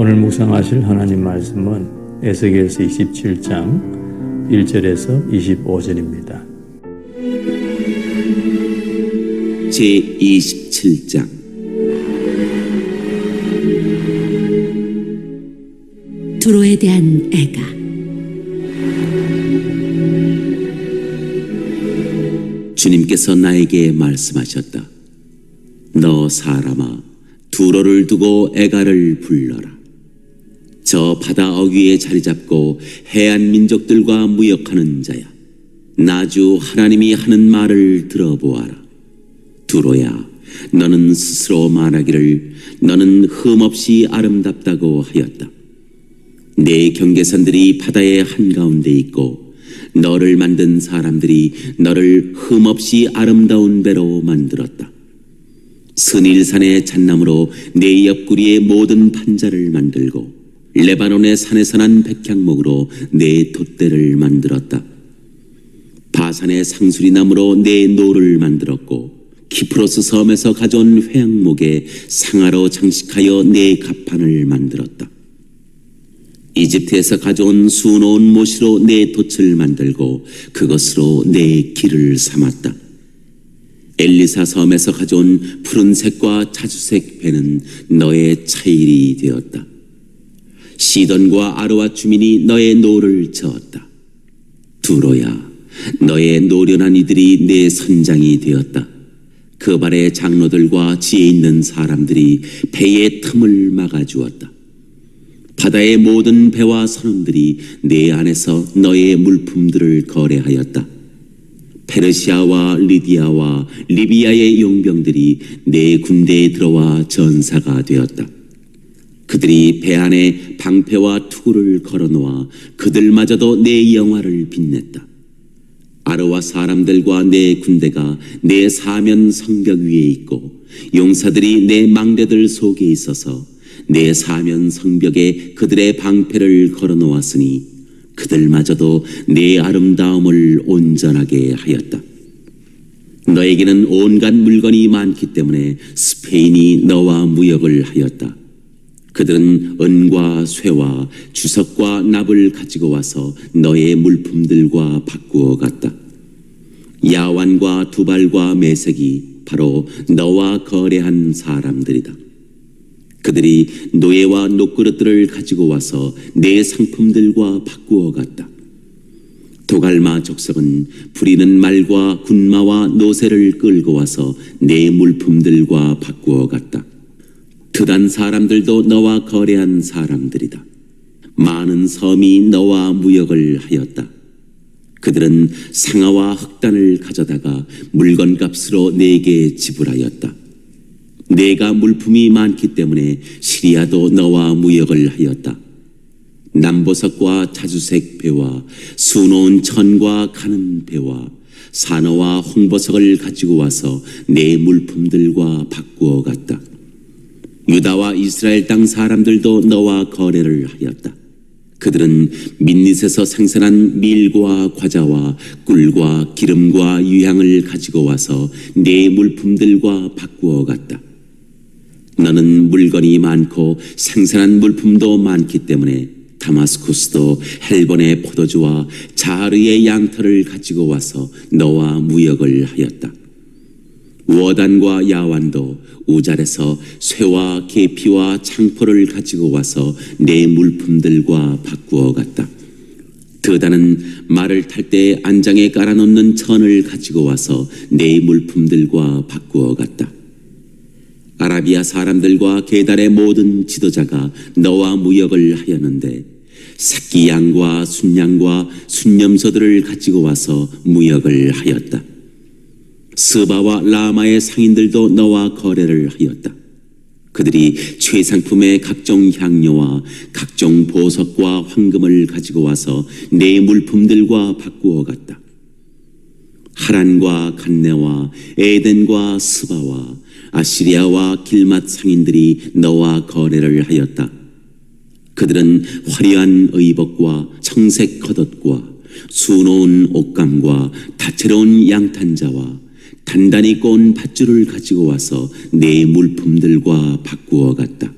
오늘 묵상하실 하나님 말씀은 에스겔서 27장 1절에서 25절입니다. 제27장 두로에 대한 애가. 주님께서 나에게 말씀하셨다. 너 사람아, 두로를 두고 애가를 불러라. 저 바다 어귀에 자리 잡고 해안 민족들과 무역하는 자야, 나주 하나님이 하는 말을 들어보아라. 두로야, 너는 스스로 말하기를 너는 흠없이 아름답다고 하였다. 내 경계선들이 바다의 한가운데 있고 너를 만든 사람들이 너를 흠없이 아름다운 배로 만들었다. 스닐산의 잣나무로 내 옆구리의 모든 판자를 만들고 레바논의 산에서 난 백향목으로 내 돛대를 만들었다. 바산의 상수리나무로 내 노를 만들었고 키프로스 섬에서 가져온 회양목에 상아로 장식하여 내 갑판을 만들었다. 이집트에서 가져온 수놓은 못으로 내 돛을 만들고 그것으로 내 길을 삼았다. 엘리사 섬에서 가져온 푸른색과 자주색 배는 너의 차일이 되었다. 시돈과 아르와 주민이 너의 노를 저었다. 두로야, 너의 노련한 이들이 내 선장이 되었다. 그 발의 장로들과 지혜 있는 사람들이 배의 틈을 막아주었다. 바다의 모든 배와 선원들이 내 안에서 너의 물품들을 거래하였다. 페르시아와 리디아와 리비아의 용병들이 내 군대에 들어와 전사가 되었다. 그들이 배 안에 방패와 투구를 걸어놓아 그들마저도 내 영화를 빛냈다. 아르와 사람들과 내 군대가 내 사면 성벽 위에 있고 용사들이 내 망대들 속에 있어서 내 사면 성벽에 그들의 방패를 걸어놓았으니 그들마저도 내 아름다움을 온전하게 하였다. 너에게는 온갖 물건이 많기 때문에 스페인이 너와 무역을 하였다. 그들은 은과 쇠와 주석과 납을 가지고 와서 너의 물품들과 바꾸어 갔다. 야완과 두발과 메색이 바로 너와 거래한 사람들이다. 그들이 노예와 녹그릇들을 가지고 와서 내 상품들과 바꾸어 갔다. 도갈마 족속은 부리는 말과 군마와 노새를 끌고 와서 내 물품들과 바꾸어 갔다. 드단 사람들도 너와 거래한 사람들이다. 많은 섬이 너와 무역을 하였다. 그들은 상아와 흑단을 가져다가 물건값으로 내게 지불하였다. 내가 물품이 많기 때문에 시리아도 너와 무역을 하였다. 남보석과 자주색 배와 수놓은 천과 가는 배와 산어와 홍보석을 가지고 와서 내 물품들과 바꾸어 갔다. 유다와 이스라엘 땅 사람들도 너와 거래를 하였다. 그들은 민닛에서 생산한 밀과 과자와 꿀과 기름과 유향을 가지고 와서 내 물품들과 바꾸어 갔다. 너는 물건이 많고 생산한 물품도 많기 때문에 다마스쿠스도 헬본의 포도주와 자르의 양털을 가지고 와서 너와 무역을 하였다. 워단과 야완도 우잘에서 쇠와 계피와 창포를 가지고 와서 내 물품들과 바꾸어 갔다. 드다는 말을 탈 때 안장에 깔아놓는 천을 가지고 와서 내 물품들과 바꾸어 갔다. 아라비아 사람들과 게달의 모든 지도자가 너와 무역을 하였는데 새끼 양과 순양과 순념소들을 가지고 와서 무역을 하였다. 스바와 라마의 상인들도 너와 거래를 하였다. 그들이 최상품의 각종 향료와 각종 보석과 황금을 가지고 와서 내 물품들과 바꾸어 갔다. 하란과 간네와 에덴과 스바와 아시리아와 길맛 상인들이 너와 거래를 하였다. 그들은 화려한 의복과 청색 겉옷과 수놓은 옷감과 다채로운 양탄자와 단단히 꼬은 밧줄을 가지고 와서 내 물품들과 바꾸어 갔다.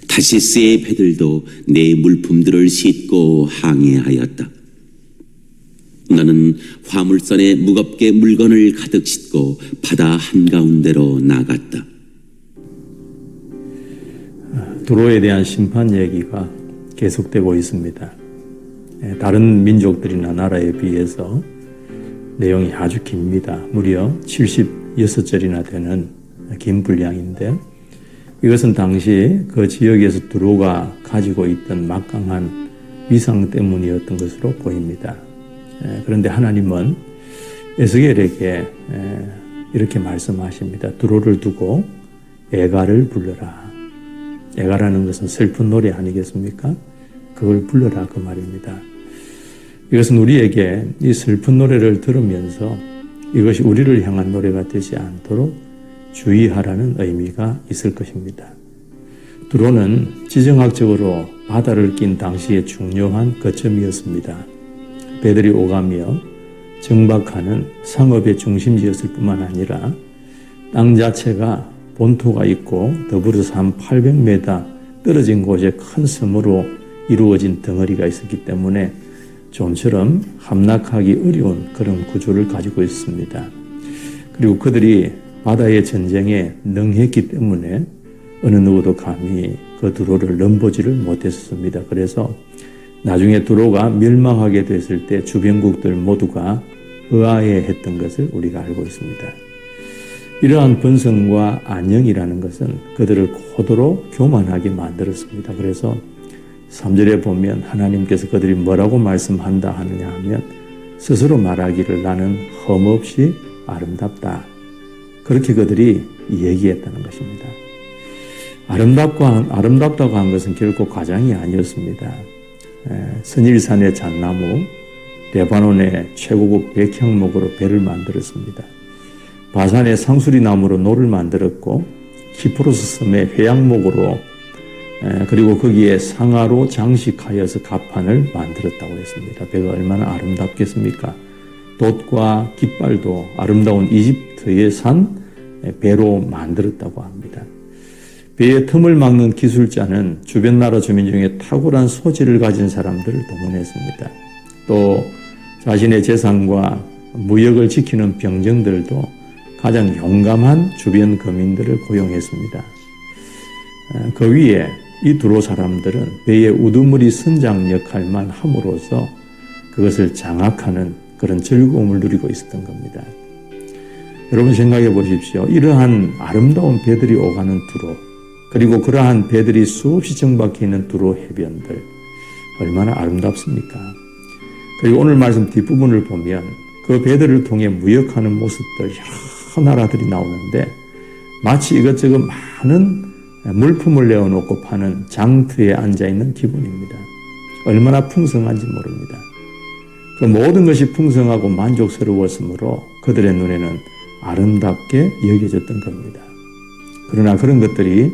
다시스의 배들도 내 물품들을 싣고 항해하였다. 너는 화물선에 무겁게 물건을 가득 싣고 바다 한가운데로 나갔다. 두로에 대한 심판 얘기가 계속되고 있습니다. 다른 민족들이나 나라에 비해서 내용이 아주 깁니다. 무려 76절이나 되는 긴 분량인데, 이것은 당시 그 지역에서 두로가 가지고 있던 막강한 위상 때문이었던 것으로 보입니다. 그런데 하나님은 에스겔에게 이렇게 말씀하십니다. 두로를 두고 애가를 불러라. 애가라는 것은 슬픈 노래 아니겠습니까? 그걸 불러라, 그 말입니다. 이것은 우리에게 이 슬픈 노래를 들으면서 이것이 우리를 향한 노래가 되지 않도록 주의하라는 의미가 있을 것입니다. 두로는 지정학적으로 바다를 낀 당시의 중요한 거점이었습니다. 배들이 오가며 정박하는 상업의 중심지였을 뿐만 아니라 땅 자체가 본토가 있고 더불어서 한 800m 떨어진 곳에 큰 섬으로 이루어진 덩어리가 있었기 때문에 좀처럼 함락하기 어려운 그런 구조를 가지고 있습니다. 그리고 그들이 바다의 전쟁에 능했기 때문에 어느 누구도 감히 그 두로를 넘보지를 못했습니다. 그래서 나중에 두로가 멸망하게 됐을 때 주변국들 모두가 의아해했던 것을 우리가 알고 있습니다. 이러한 번성과 안녕이라는 것은 그들을 고도로 교만하게 만들었습니다. 그래서 3절에 보면 하나님께서 그들이 뭐라고 말씀한다 하느냐 하면 스스로 말하기를 나는 흠없이 아름답다. 그렇게 그들이 얘기했다는 것입니다. 아름답다고 한 것은 결코 과장이 아니었습니다. 선일산의 잣나무, 레바논의 최고급 백향목으로 배를 만들었습니다. 바산의 상수리나무로 노를 만들었고 키프로스 섬의 회양목으로 그리고 거기에 상아로 장식하여서 갑판을 만들었다고 했습니다. 배가 얼마나 아름답겠습니까? 돛과 깃발도 아름다운 이집트의 산 배로 만들었다고 합니다. 배의 틈을 막는 기술자는 주변 나라 주민 중에 탁월한 소질을 가진 사람들을 동원했습니다. 또 자신의 재산과 무역을 지키는 병정들도 가장 용감한 주변 거민들을 고용했습니다. 그 위에 이 두로 사람들은 배의 우두머리 선장 역할만 함으로써 그것을 장악하는 그런 즐거움을 누리고 있었던 겁니다. 여러분 생각해 보십시오. 이러한 아름다운 배들이 오가는 두로, 그리고 그러한 배들이 수없이 정박해 있는 두로 해변들, 얼마나 아름답습니까? 그리고 오늘 말씀 뒷부분을 보면 그 배들을 통해 무역하는 모습들, 여러 나라들이 나오는데 마치 이것저것 많은 물품을 내어놓고 파는 장터에 앉아있는 기분입니다. 얼마나 풍성한지 모릅니다. 그 모든 것이 풍성하고 만족스러웠으므로 그들의 눈에는 아름답게 여겨졌던 겁니다. 그러나 그런 것들이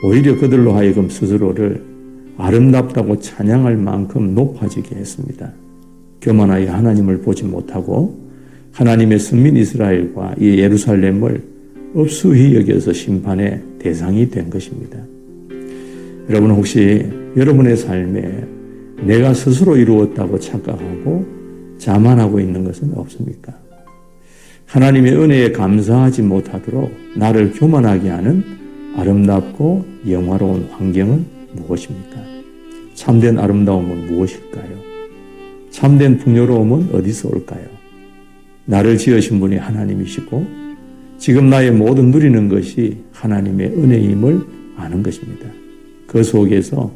오히려 그들로 하여금 스스로를 아름답다고 찬양할 만큼 높아지게 했습니다. 교만하여 하나님을 보지 못하고 하나님의 선민 이스라엘과 이 예루살렘을 업수히 여겨서 심판의 대상이 된 것입니다. 여러분 혹시 여러분의 삶에 내가 스스로 이루었다고 착각하고 자만하고 있는 것은 없습니까? 하나님의 은혜에 감사하지 못하도록 나를 교만하게 하는 아름답고 영화로운 환경은 무엇입니까? 참된 아름다움은 무엇일까요? 참된 풍요로움은 어디서 올까요? 나를 지으신 분이 하나님이시고 지금 나의 모든 누리는 것이 하나님의 은혜임을 아는 것입니다. 그 속에서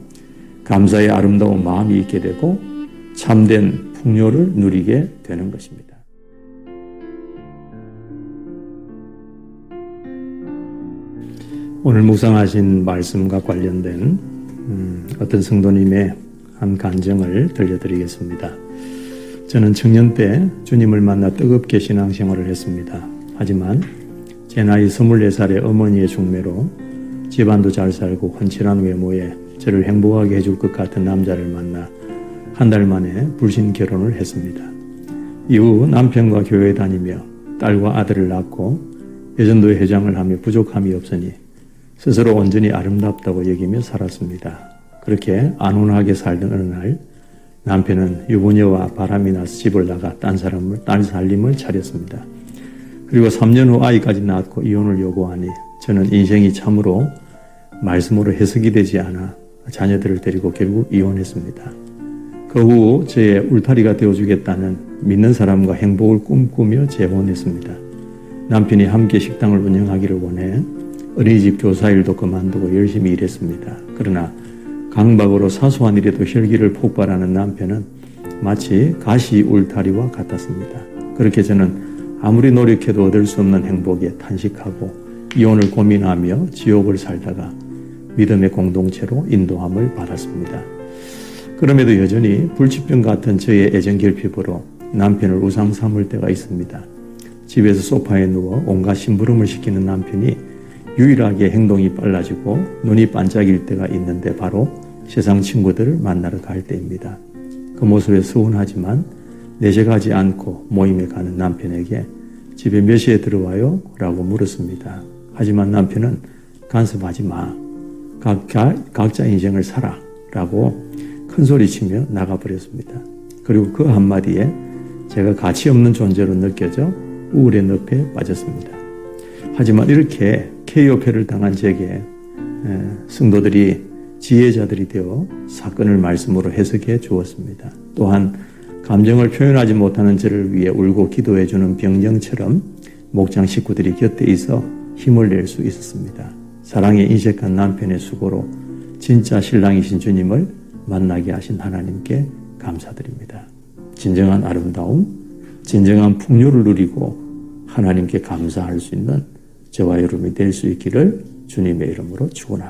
감사의 아름다운 마음이 있게 되고 참된 풍요를 누리게 되는 것입니다. 오늘 묵상하신 말씀과 관련된 어떤 성도님의 한 간증을 들려드리겠습니다. 저는 청년 때 주님을 만나 뜨겁게 신앙생활을 했습니다. 하지만 제 나이 24살의 어머니의 중매로 집안도 잘 살고 훤칠한 외모에 저를 행복하게 해줄 것 같은 남자를 만나 한 달 만에 불신 결혼을 했습니다. 이후 남편과 교회 다니며 딸과 아들을 낳고 예전도회 회장을 하며 부족함이 없으니 스스로 온전히 아름답다고 여기며 살았습니다. 그렇게 안온하게 살던 어느 날 남편은 유부녀와 바람이 나서 집을 나가 딸 살림을 차렸습니다. 그리고 3년 후 아이까지 낳고 이혼을 요구하니 저는 인생이 참으로 말씀으로 해석이 되지 않아 자녀들을 데리고 결국 이혼했습니다. 그 후 저의 울타리가 되어주겠다는 믿는 사람과 행복을 꿈꾸며 재혼했습니다. 남편이 함께 식당을 운영하기를 원해 어린이집 교사일도 그만두고 열심히 일했습니다. 그러나 강박으로 사소한 일에도 혈기를 폭발하는 남편은 마치 가시 울타리와 같았습니다. 그렇게 저는 아무리 노력해도 얻을 수 없는 행복에 탄식하고 이혼을 고민하며 지옥을 살다가 믿음의 공동체로 인도함을 받았습니다. 그럼에도 여전히 불치병 같은 저의 애정 결핍으로 남편을 우상 삼을 때가 있습니다. 집에서 소파에 누워 온갖 심부름을 시키는 남편이 유일하게 행동이 빨라지고 눈이 반짝일 때가 있는데 바로 세상 친구들을 만나러 갈 때입니다. 그 모습에 서운하지만 내색하지 않고 모임에 가는 남편에게 집에 몇 시에 들어와요? 라고 물었습니다. 하지만 남편은 간섭하지 마. 각자 인생을 살아. 라고 큰소리치며 나가버렸습니다. 그리고 그 한마디에 제가 가치 없는 존재로 느껴져 우울의 늪에 빠졌습니다. 하지만 이렇게 KO패를 당한 제게 성도들이 지혜자들이 되어 사건을 말씀으로 해석해 주었습니다. 또한 감정을 표현하지 못하는 저를 위해 울고 기도해 주는 병정처럼 목장 식구들이 곁에 있어 힘을 낼 수 있었습니다. 사랑에 인색한 남편의 수고로 진짜 신랑이신 주님을 만나게 하신 하나님께 감사드립니다. 진정한 아름다움, 진정한 풍요를 누리고 하나님께 감사할 수 있는 저와 여러분이 될 수 있기를 주님의 이름으로 축원합니다.